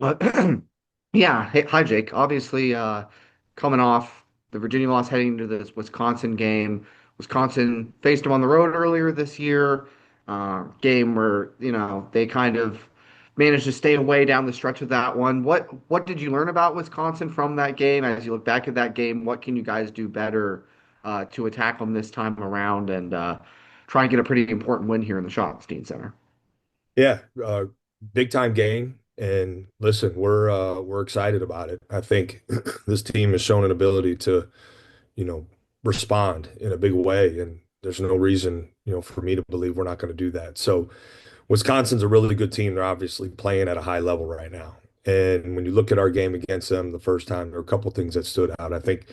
Uh, yeah. Hey, hi, Jake. Obviously, coming off the Virginia loss, heading into this Wisconsin game. Wisconsin faced them on the road earlier this year. Game where they kind of managed to stay away down the stretch of that one. What did you learn about Wisconsin from that game? As you look back at that game, what can you guys do better to attack them this time around and try and get a pretty important win here in the Schottenstein Center? Yeah, big time game. And listen, we're excited about it. I think this team has shown an ability to, you know, respond in a big way, and there's no reason, for me to believe we're not going to do that. So Wisconsin's a really good team. They're obviously playing at a high level right now. And when you look at our game against them the first time, there are a couple things that stood out. I think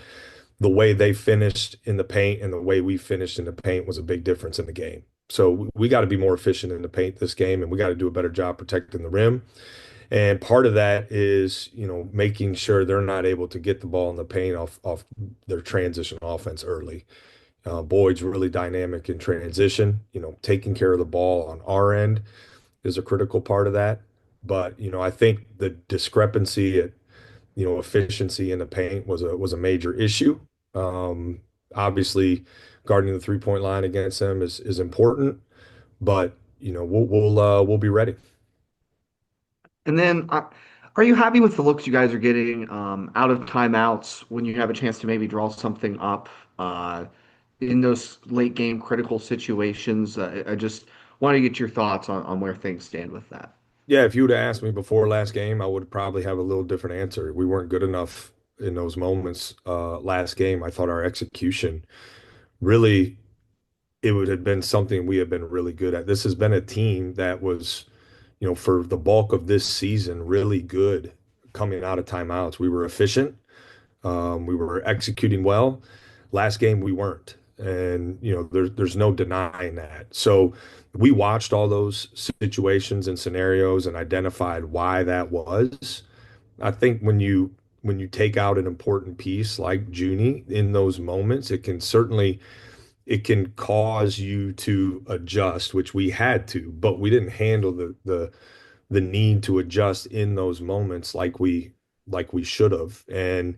the way they finished in the paint and the way we finished in the paint was a big difference in the game. So we got to be more efficient in the paint this game, and we got to do a better job protecting the rim. And part of that is, making sure they're not able to get the ball in the paint off their transition offense early. Boyd's really dynamic in transition. Taking care of the ball on our end is a critical part of that. But, I think the discrepancy at, efficiency in the paint was a major issue. Um, Obviously, guarding the 3-point line against them is important, but we'll be ready. And then, are you happy with the looks you guys are getting out of timeouts when you have a chance to maybe draw something up uh, in those late game critical situations? I just want to get your thoughts on where things stand with that. Yeah, if you would have asked me before last game, I would probably have a little different answer. We weren't good enough in those moments last game. I thought our execution really, it would have been something we have been really good at. This has been a team that was, for the bulk of this season, really good coming out of timeouts. We were efficient. We were executing well. Last game we weren't, and there's no denying that. So we watched all those situations and scenarios and identified why that was. I think when you take out an important piece like Junie in those moments, it can cause you to adjust, which we had to, but we didn't handle the need to adjust in those moments like we should have. And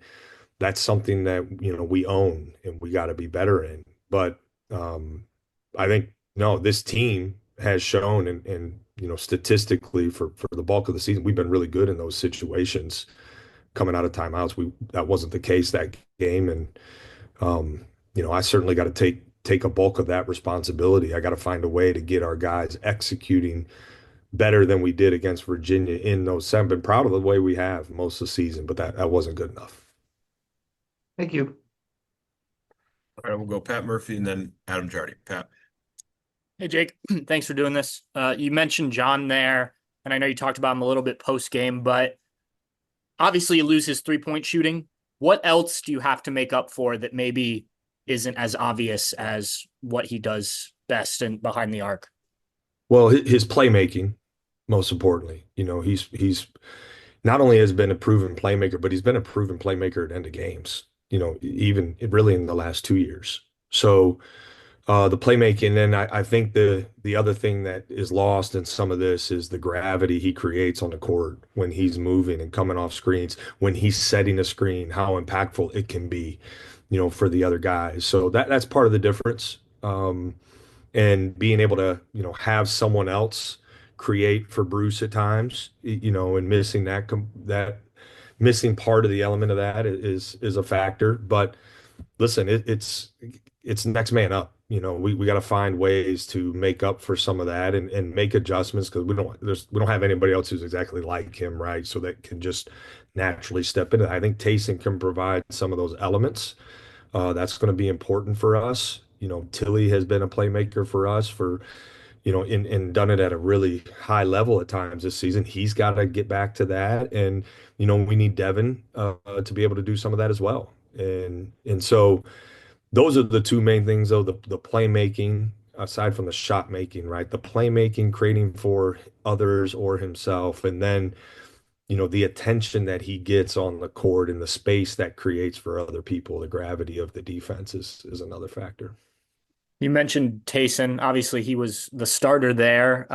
that's something that we own and we got to be better in. But I think no, this team has shown and statistically for the bulk of the season, we've been really good in those situations coming out of timeouts. We That wasn't the case that game, and I certainly got to take a bulk of that responsibility. I got to find a way to get our guys executing better than we did against Virginia in those seven. Been proud of the way we have most of the season, but that wasn't good enough. Thank you. All right, we'll go Pat Murphy and then Adam Jardy. Pat. Hey, Jake, thanks for doing this. You mentioned John there, and I know you talked about him a little bit post game, but obviously you lose his 3-point shooting. What else do you have to make up for that maybe isn't as obvious as what he does best and behind the arc? Well, his playmaking, most importantly, he's not only has been a proven playmaker, but he's been a proven playmaker at end of games. Even really in the last 2 years. So the playmaking, and I think the other thing that is lost in some of this is the gravity he creates on the court when he's moving and coming off screens, when he's setting a screen, how impactful it can be, for the other guys. So that's part of the difference. And being able to, have someone else create for Bruce at times, and missing that missing part of the element of that is a factor. But listen, it's next man up. We got to find ways to make up for some of that and make adjustments because we don't have anybody else who's exactly like him, right? So that can just naturally step into it. I think Taysom can provide some of those elements. That's going to be important for us. Tilly has been a playmaker for us for, and done it at a really high level at times this season. He's got to get back to that. And, we need Devin to be able to do some of that as well. And so those are the two main things, though, the playmaking, aside from the shot making, right? The playmaking, creating for others or himself, and then, the attention that he gets on the court and the space that creates for other people, the gravity of the defense is another factor. You mentioned Tayson. Obviously, he was the starter there.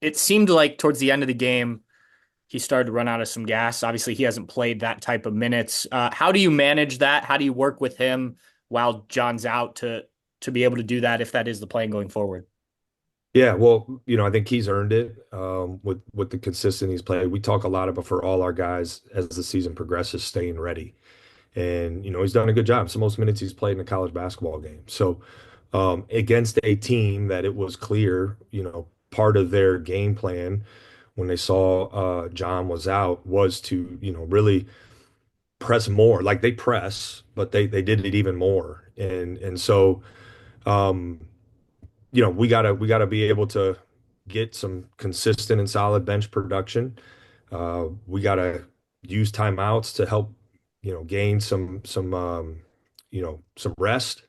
It seemed like towards the end of the game, he started to run out of some gas. Obviously, he hasn't played that type of minutes. How do you manage that? How do you work with him while John's out to be able to do that if that is the plan going forward? Yeah, well, I think he's earned it with the consistent he's played. We talk a lot about for all our guys as the season progresses, staying ready. And he's done a good job. It's the most minutes he's played in a college basketball game. So against a team that it was clear, part of their game plan when they saw John was out was to, really press more. Like they press, but they did it even more. And so um, we gotta be able to get some consistent and solid bench production. We gotta use timeouts to help, gain some rest.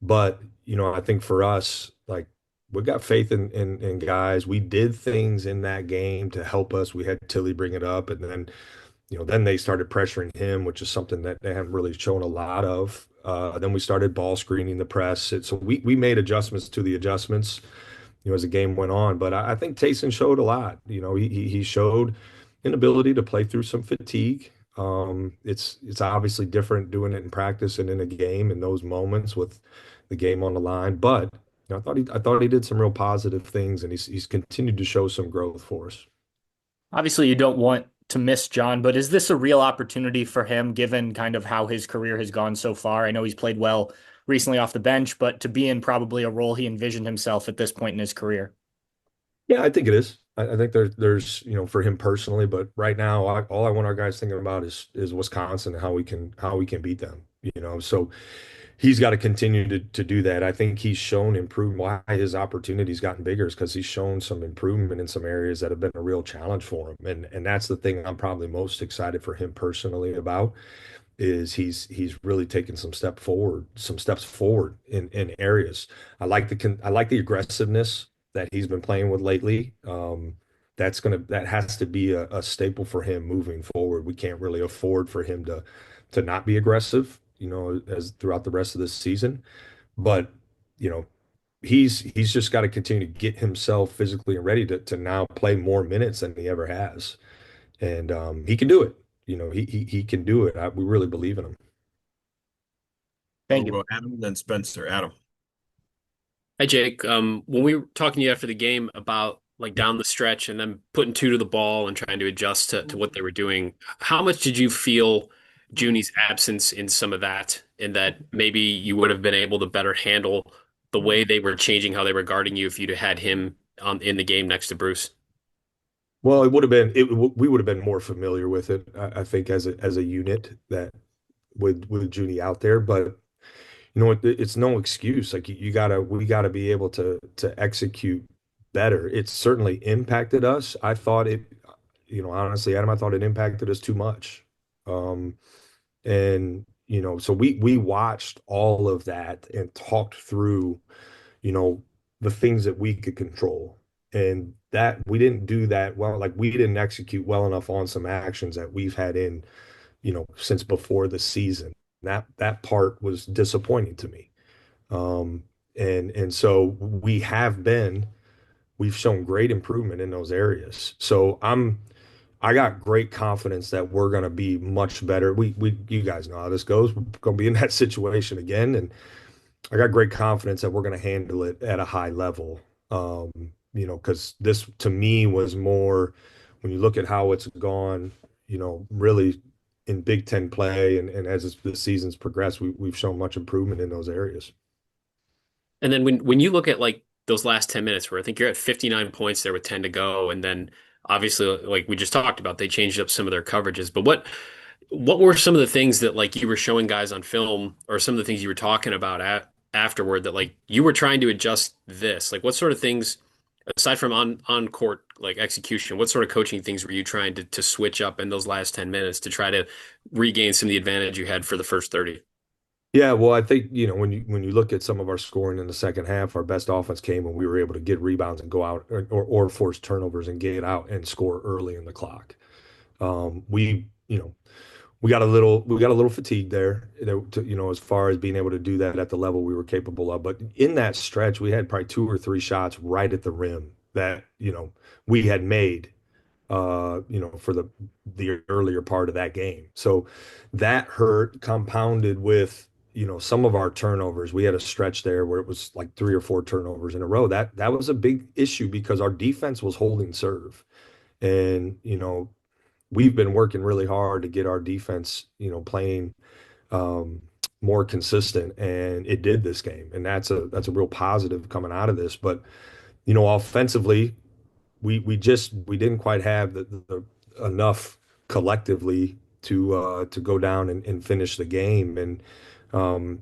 But I think for us, like we got faith in guys. We did things in that game to help us. We had Tilly bring it up, and then they started pressuring him, which is something that they haven't really shown a lot of. Then we started ball screening the press. So we made adjustments to the adjustments, as the game went on. But I think Taysom showed a lot. He showed an ability to play through some fatigue. It's obviously different doing it in practice and in a game in those moments with the game on the line. But I thought he did some real positive things, and he's continued to show some growth for us. Obviously, you don't want to miss John, but is this a real opportunity for him given kind of how his career has gone so far? I know he's played well recently off the bench, but to be in probably a role he envisioned himself at this point in his career. Yeah, I think it is. I think there's for him personally, but right now, all I want our guys thinking about is Wisconsin and how we can beat them. So he's got to continue to do that. I think he's shown improvement. Why his opportunities gotten bigger is because he's shown some improvement in some areas that have been a real challenge for him, and that's the thing I'm probably most excited for him personally about is he's really taken some steps forward in areas. I like the aggressiveness that he's been playing with lately. That has to be a staple for him moving forward. We can't really afford for him to not be aggressive, as throughout the rest of this season. But you know, he's just got to continue to get himself physically and ready to now play more minutes than he ever has, and he can do it. He can do it. We really believe in him. Thank We'll you. go Adam, then Spencer. Adam. Hi, Jake. When we were talking to you after the game about like down the stretch and then putting two to the ball and trying to adjust to what they were doing, how much did you feel Junie's absence in some of that, in that maybe you would have been able to better handle the way they were changing how they were guarding you if you'd have had him in the game next to Bruce? Well, we would have been more familiar with it, I think, as a unit that with Junie out there. But it's no excuse. Like we gotta be able to execute better. It's certainly impacted us. I thought it, honestly, Adam, I thought it impacted us too much. Um, and so we watched all of that and talked through, you know, the things that we could control. And that we didn't do that well. Like we didn't execute well enough on some actions that we've had in, since before the season. That part was disappointing to me. And so we've shown great improvement in those areas. So I got great confidence that we're going to be much better. You guys know how this goes. We're going to be in that situation again, and I got great confidence that we're going to handle it at a high level. Because this to me was more when you look at how it's gone, really in Big Ten play and as the season's progressed, we've shown much improvement in those areas. And then when you look at like those last 10 minutes where I think you're at 59 points there with 10 to go, and then obviously like we just talked about, they changed up some of their coverages. But what were some of the things that like you were showing guys on film or some of the things you were talking about afterward that like you were trying to adjust this? Like what sort of things aside from on court like execution, what sort of coaching things were you trying to switch up in those last 10 minutes to try to regain some of the advantage you had for the first 30? Yeah, well, I think, when you look at some of our scoring in the second half, our best offense came when we were able to get rebounds and go out or force turnovers and get out and score early in the clock. We got a little fatigued there, as far as being able to do that at the level we were capable of. But in that stretch, we had probably two or three shots right at the rim that, we had made for the earlier part of that game. So that hurt compounded with, some of our turnovers. We had a stretch there where it was like 3 or 4 turnovers in a row. That was a big issue because our defense was holding serve. And, we've been working really hard to get our defense, playing um, more consistent, and it did this game. And that's a real positive coming out of this. But, offensively, we didn't quite have the enough collectively to go down and finish the game. And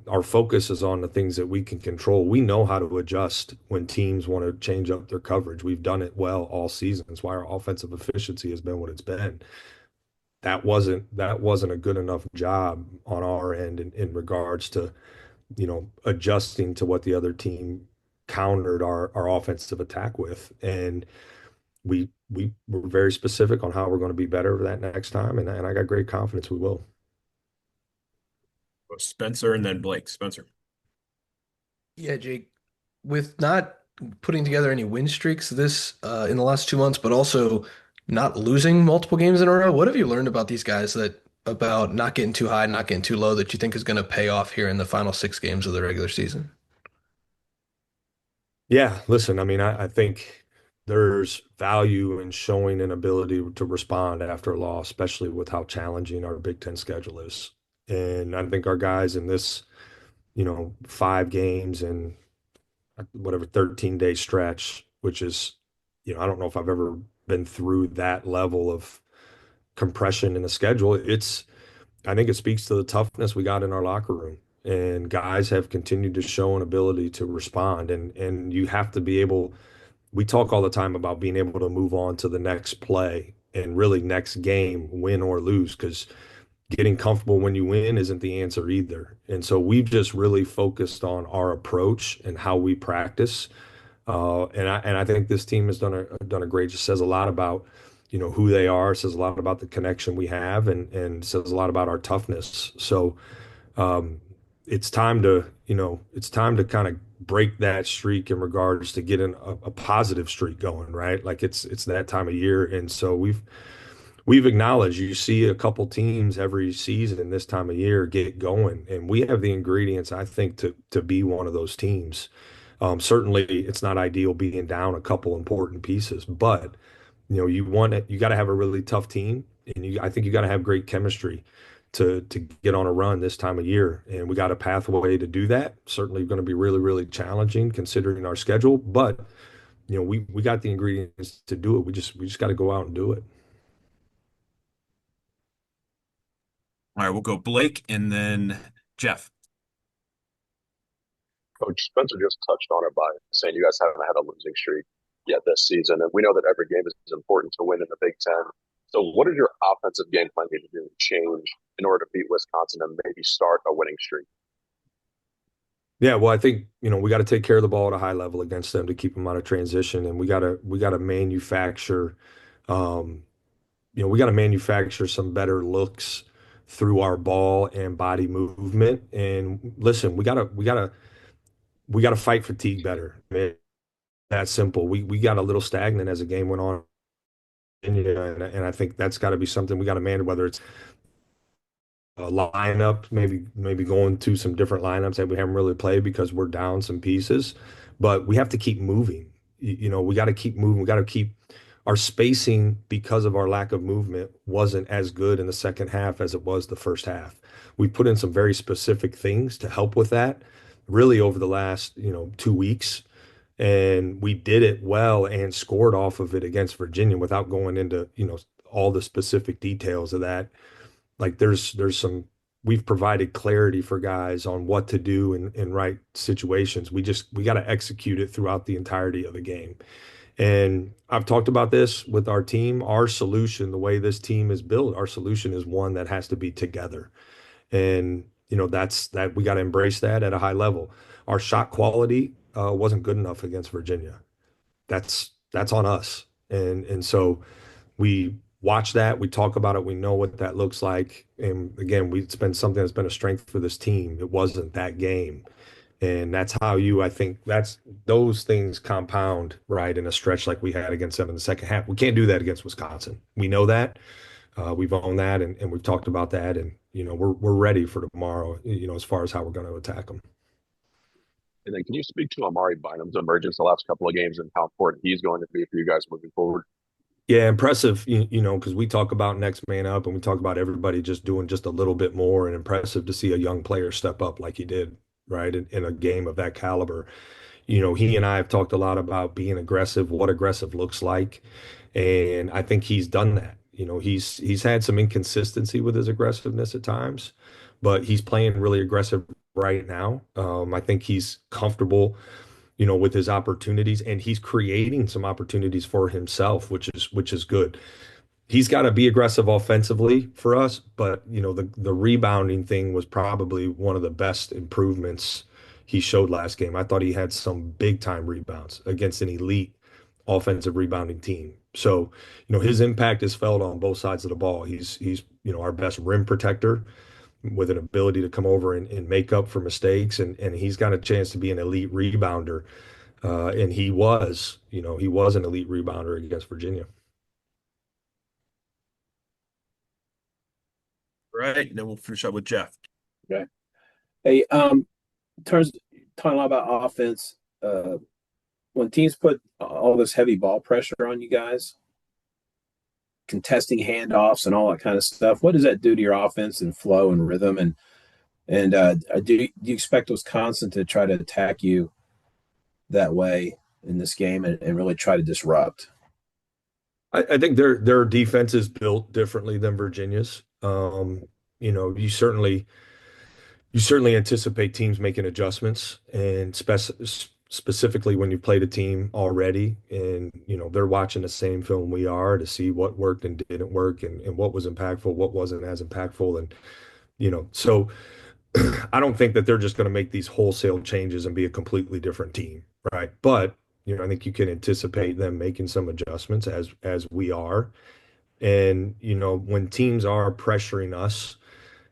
our focus is on the things that we can control. We know how to adjust when teams want to change up their coverage. We've done it well all season. That's why our offensive efficiency has been what it's been. That wasn't a good enough job on our end in regards to, adjusting to what the other team countered our offensive attack with. And we were very specific on how we're going to be better that next time, and I got great confidence we will. Spencer and then Blake. Spencer. Yeah, Jake, with not putting together any win streaks this in the last 2 months, but also not losing multiple games in a row, what have you learned about these guys about not getting too high, not getting too low that you think is going to pay off here in the final 6 games of the regular season? Yeah, listen, I mean, I think there's value in showing an ability to respond after a loss, especially with how challenging our Big Ten schedule is. And I think our guys in this, 5 games and whatever 13-day stretch, which is, I don't know if I've ever been through that level of compression in the schedule. I think it speaks to the toughness we got in our locker room. And guys have continued to show an ability to respond. And you have to be able, we talk all the time about being able to move on to the next play and really next game, win or lose, because getting comfortable when you win isn't the answer either. And so we've just really focused on our approach and how we practice. And I think this team has done a great. Just says a lot about who they are. Says a lot about the connection we have, and says a lot about our toughness. So um, it's time to kind of break that streak in regards to getting a positive streak going, right? Like it's that time of year, and so we've acknowledged you see a couple teams every season this time of year get going, and we have the ingredients, I think, to be one of those teams. Certainly, it's not ideal being down a couple important pieces, but you got to have a really tough team, and I think you got to have great chemistry to get on a run this time of year, and we got a pathway to do that. Certainly, going to be really really challenging considering our schedule, but we got the ingredients to do it. We just got to go out and do it. All right, we'll go Blake and then Jeff. Coach Spencer just touched on it by saying you guys haven't had a losing streak yet this season, and we know that every game is important to win in the Big Ten. So, what is your offensive game plan need to do to change in order to beat Wisconsin and maybe start a winning streak? Yeah, well, I think we got to take care of the ball at a high level against them to keep them out of transition, and we got to manufacture, um, we got to manufacture some better looks through our ball and body movement. And listen, we got to fight fatigue better. I mean, that simple. We got a little stagnant as the game went on, and I think that's got to be something we got to manage. Whether it's a lineup, maybe going to some different lineups that we haven't really played because we're down some pieces, but we have to keep moving. We got to keep moving. We got to keep our spacing because of our lack of movement wasn't as good in the second half as it was the first half. We put in some very specific things to help with that really over the last, 2 weeks. And we did it well and scored off of it against Virginia without going into, all the specific details of that. Like there's some we've provided clarity for guys on what to do in right situations. We got to execute it throughout the entirety of the game. And I've talked about this with our team. Our solution, the way this team is built, our solution is one that has to be together. And that's that we got to embrace that at a high level. Our shot quality wasn't good enough against Virginia. That's on us. And so we watch that, we talk about it, we know what that looks like. And again, it's been something that's been a strength for this team. It wasn't that game. And that's how I think that's those things compound, right, in a stretch like we had against them in the second half. We can't do that against Wisconsin. We know that. We've owned that, and we've talked about that, and we're ready for tomorrow. As far as how we're going to attack them. And then can you speak to Amari Bynum's emergence the last couple of games and how important he's going to be for you guys moving forward? Yeah, impressive. Because we talk about next man up, and we talk about everybody just doing just a little bit more, and impressive to see a young player step up like he did, right, in a game of that caliber. He and I have talked a lot about being aggressive, what aggressive looks like, and I think he's done that. He's had some inconsistency with his aggressiveness at times, but he's playing really aggressive right now. I think he's comfortable, with his opportunities, and he's creating some opportunities for himself, which is good. He's got to be aggressive offensively for us, but the rebounding thing was probably one of the best improvements he showed last game. I thought he had some big time rebounds against an elite offensive rebounding team. So, his impact is felt on both sides of the ball. He's our best rim protector with an ability to come over and make up for mistakes, and he's got a chance to be an elite rebounder. And he was an elite rebounder against Virginia. Right. And then we'll finish up with Jeff. Okay. Hey, in terms talking a lot about offense, when teams put all this heavy ball pressure on you guys, contesting handoffs and all that kind of stuff, what does that do to your offense and flow and rhythm? And do you expect Wisconsin to try to attack you that way in this game and really try to disrupt? I think their defense is built differently than Virginia's. You certainly anticipate teams making adjustments, and specifically when you've played a team already, and they're watching the same film we are to see what worked and didn't work, and what was impactful, what wasn't as impactful, and so I don't think that they're just going to make these wholesale changes and be a completely different team, right? But I think you can anticipate them making some adjustments as we are. And when teams are pressuring us,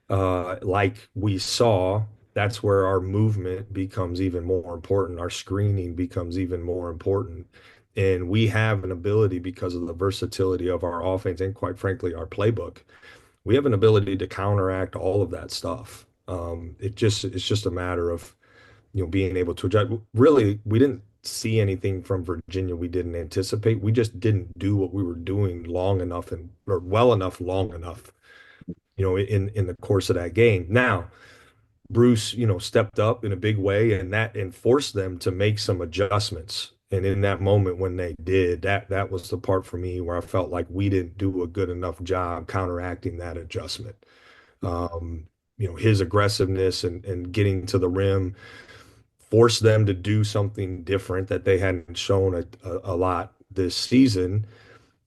like we saw, that's where our movement becomes even more important. Our screening becomes even more important. And we have an ability, because of the versatility of our offense and, quite frankly, our playbook, we have an ability to counteract all of that stuff. It's just a matter of being able to adjust. Really, we didn't see anything from Virginia we didn't anticipate. We just didn't do what we were doing long enough or well enough, long enough, in the course of that game. Now, Bruce, stepped up in a big way, and forced them to make some adjustments. And in that moment when they did, that was the part for me where I felt like we didn't do a good enough job counteracting that adjustment. His aggressiveness and getting to the rim forced them to do something different that they hadn't shown a lot this season.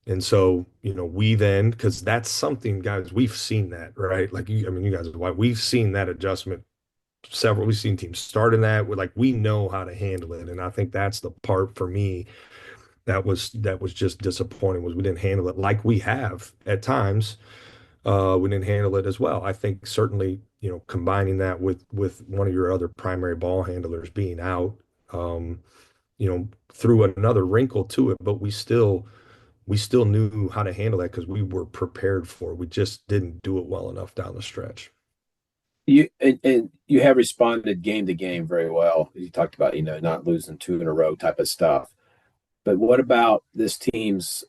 And so, we then, because that's something, guys, we've seen that, right? Like, you guys are why we've seen that adjustment we've seen teams start in that. We know how to handle it. And I think that's the part for me that was just disappointing, was we didn't handle it like we have at times. We didn't handle it as well. I think certainly, combining that with one of your other primary ball handlers being out, threw another wrinkle to it, but we still knew how to handle that because we were prepared for it. We just didn't do it well enough down the stretch. And you have responded game to game very well. You talked about, not losing two in a row type of stuff. But what about this team's,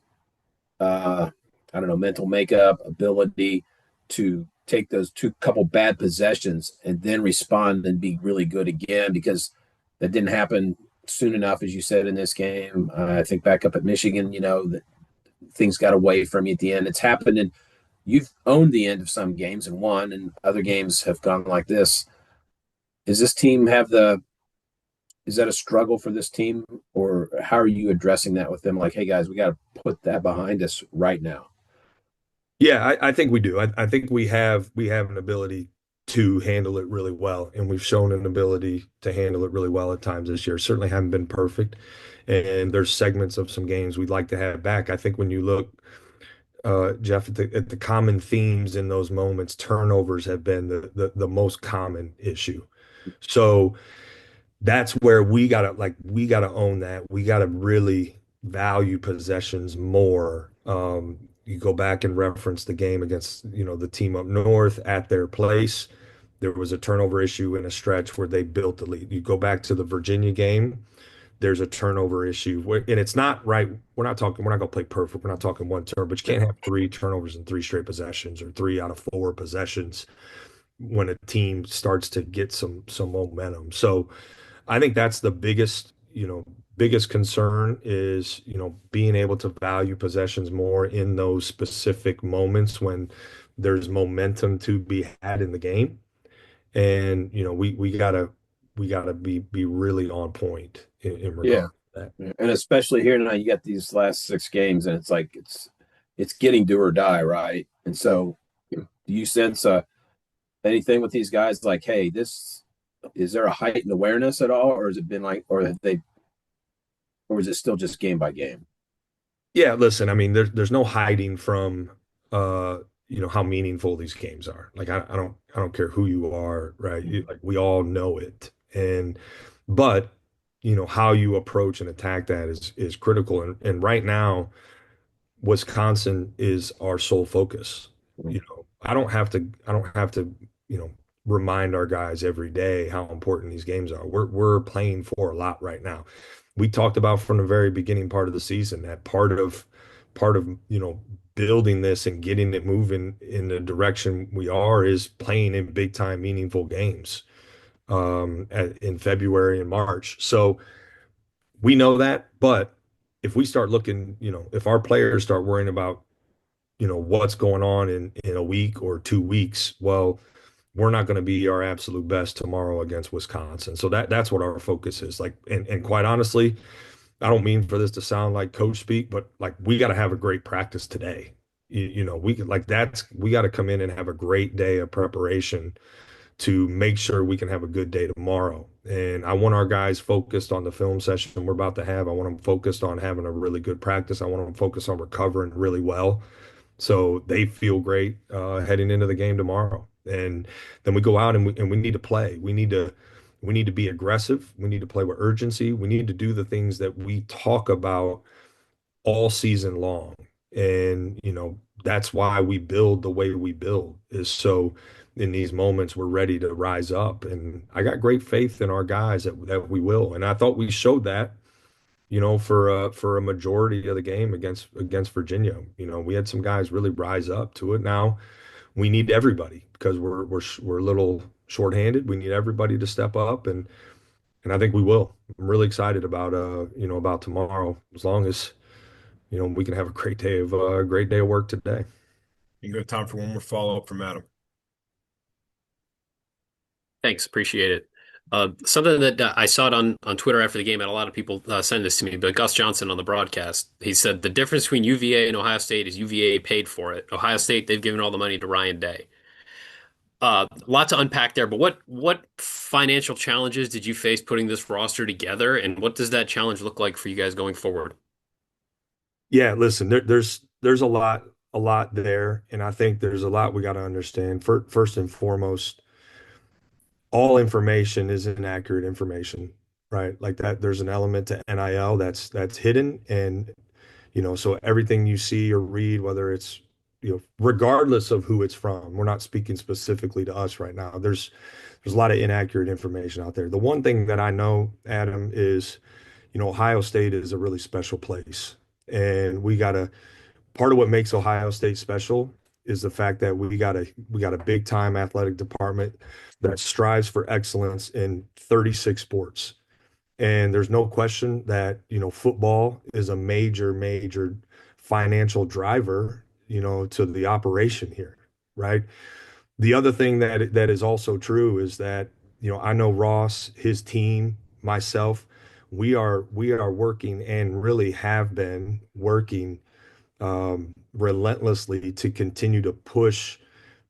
I don't know, mental makeup, ability to take those couple bad possessions and then respond and be really good again? Because that didn't happen soon enough, as you said, in this game. I think back up at Michigan, that things got away from you at the end. It's happened, and you've owned the end of some games and won, and other games have gone like this. Does this team is that a struggle for this team, or how are you addressing that with them? Like, hey guys, we got to put that behind us right now. Yeah, I think we do. I think we have an ability to handle it really well, and we've shown an ability to handle it really well at times this year. Certainly haven't been perfect, and there's segments of some games we'd like to have back. I think when you look, Jeff, at the common themes in those moments, turnovers have been the most common issue. So that's where we gotta own that. We gotta really value possessions more. You go back and reference the game against, the team up north at their place. There was a turnover issue in a stretch where they built the lead. You go back to the Virginia game, there's a turnover issue. And it's not right. We're not gonna play perfect. We're not talking one turn, but you can't have three turnovers in three straight possessions or three out of four possessions when a team starts to get some momentum. So I think that's the biggest concern is, being able to value possessions more in those specific moments when there's momentum to be had in the game. And, we gotta be really on point in Yeah. regard to that. And especially here tonight, you got these last 6 games, and it's like it's getting do or die, right? And so, do you sense anything with these guys like, hey, this is there a heightened awareness at all, or has it been like, or have they, or is it still just game by game? Yeah, listen, I mean, there's no hiding from how meaningful these games are. Like I don't care who you are, right? Like we all know it. But how you approach and attack that is critical. And right now, Wisconsin is our sole focus. I don't have to, remind our guys every day how important these games are. We're playing for a lot right now. We talked about from the very beginning part of the season that part of building this and getting it moving in the direction we are is playing in big time meaningful games in February and March. So we know that, but if we start looking, if our players start worrying about, what's going on in a week or 2 weeks, well, we're not going to be our absolute best tomorrow against Wisconsin. So that's what our focus is. Like, and quite honestly, I don't mean for this to sound like coach speak, but like we got to have a great practice today. We could like we got to come in and have a great day of preparation to make sure we can have a good day tomorrow. And I want our guys focused on the film session we're about to have. I want them focused on having a really good practice. I want them focused on recovering really well so they feel great heading into the game tomorrow. And then we go out and we need to play. We need to be aggressive. We need to play with urgency. We need to do the things that we talk about all season long. And, that's why we build the way we build is so in these moments we're ready to rise up. And I got great faith in our guys that we will. And I thought we showed that, for a majority of the game against Virginia. We had some guys really rise up to it. Now we need everybody because we're a little shorthanded. We need everybody to step up and I think we will. I'm really excited about tomorrow as long as we can have a great day of work today. You got time for one more follow-up from Adam. Thanks, appreciate it. Something that I saw it on Twitter after the game, and a lot of people send this to me, but Gus Johnson on the broadcast, he said the difference between UVA and Ohio State is UVA paid for it. Ohio State, they've given all the money to Ryan Day. A lot to unpack there, but what financial challenges did you face putting this roster together, and what does that challenge look like for you guys going forward? Yeah, listen, there's a lot there, and I think there's a lot we got to understand. First and foremost, all information is inaccurate information, right? Like that, there's an element to NIL that's hidden, and so everything you see or read, whether it's regardless of who it's from, we're not speaking specifically to us right now. There's a lot of inaccurate information out there. The one thing that I know, Adam, is Ohio State is a really special place, and part of what makes Ohio State special is the fact that we got a big time athletic department that strives for excellence in 36 sports. And there's no question that, football is a major, major financial driver, to the operation here, right? The other thing that is also true is that, I know Ross, his team, myself, we are working and really have been working relentlessly to continue to push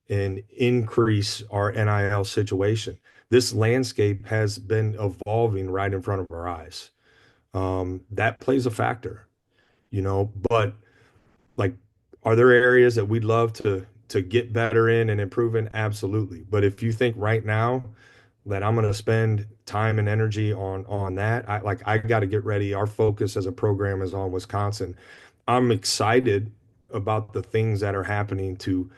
and increase our NIL situation. This landscape has been evolving right in front of our eyes. That plays a factor, but like, are there areas that we'd love to get better in and improve in? Absolutely. But if you think right now that I'm going to spend time and energy on that. I got to get ready. Our focus as a program is on Wisconsin. I'm excited about the things that are happening to,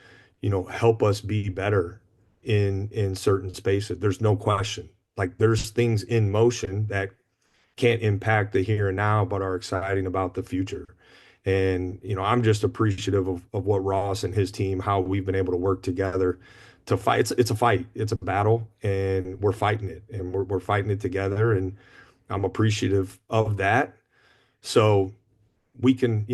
help us be better in certain spaces. There's no question. Like there's things in motion that can't impact the here and now, but are exciting about the future. And, I'm just appreciative of what Ross and his team, how we've been able to work together to fight. It's a fight, it's a battle, and we're fighting it, and we're fighting it together. And I'm appreciative of that. So we can,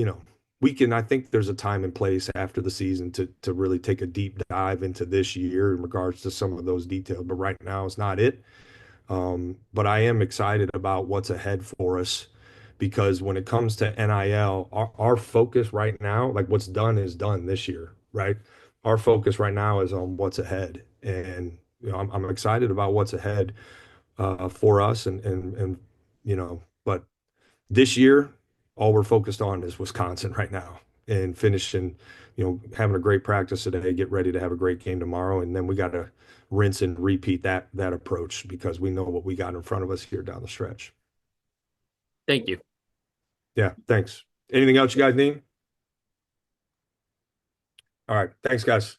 I think there's a time and place after the season to really take a deep dive into this year in regards to some of those details. But right now is not it. But I am excited about what's ahead for us because when it comes to NIL, our focus right now, like what's done is done this year, right? Our focus right now is on what's ahead. And, I'm excited about what's ahead for us and, but this year, all we're focused on is Wisconsin right now and finishing, having a great practice today, get ready to have a great game tomorrow. And then we got to rinse and repeat that approach because we know what we got in front of us here down the stretch. Thank you. Yeah, thanks. Anything else you guys need? All right. Thanks, guys.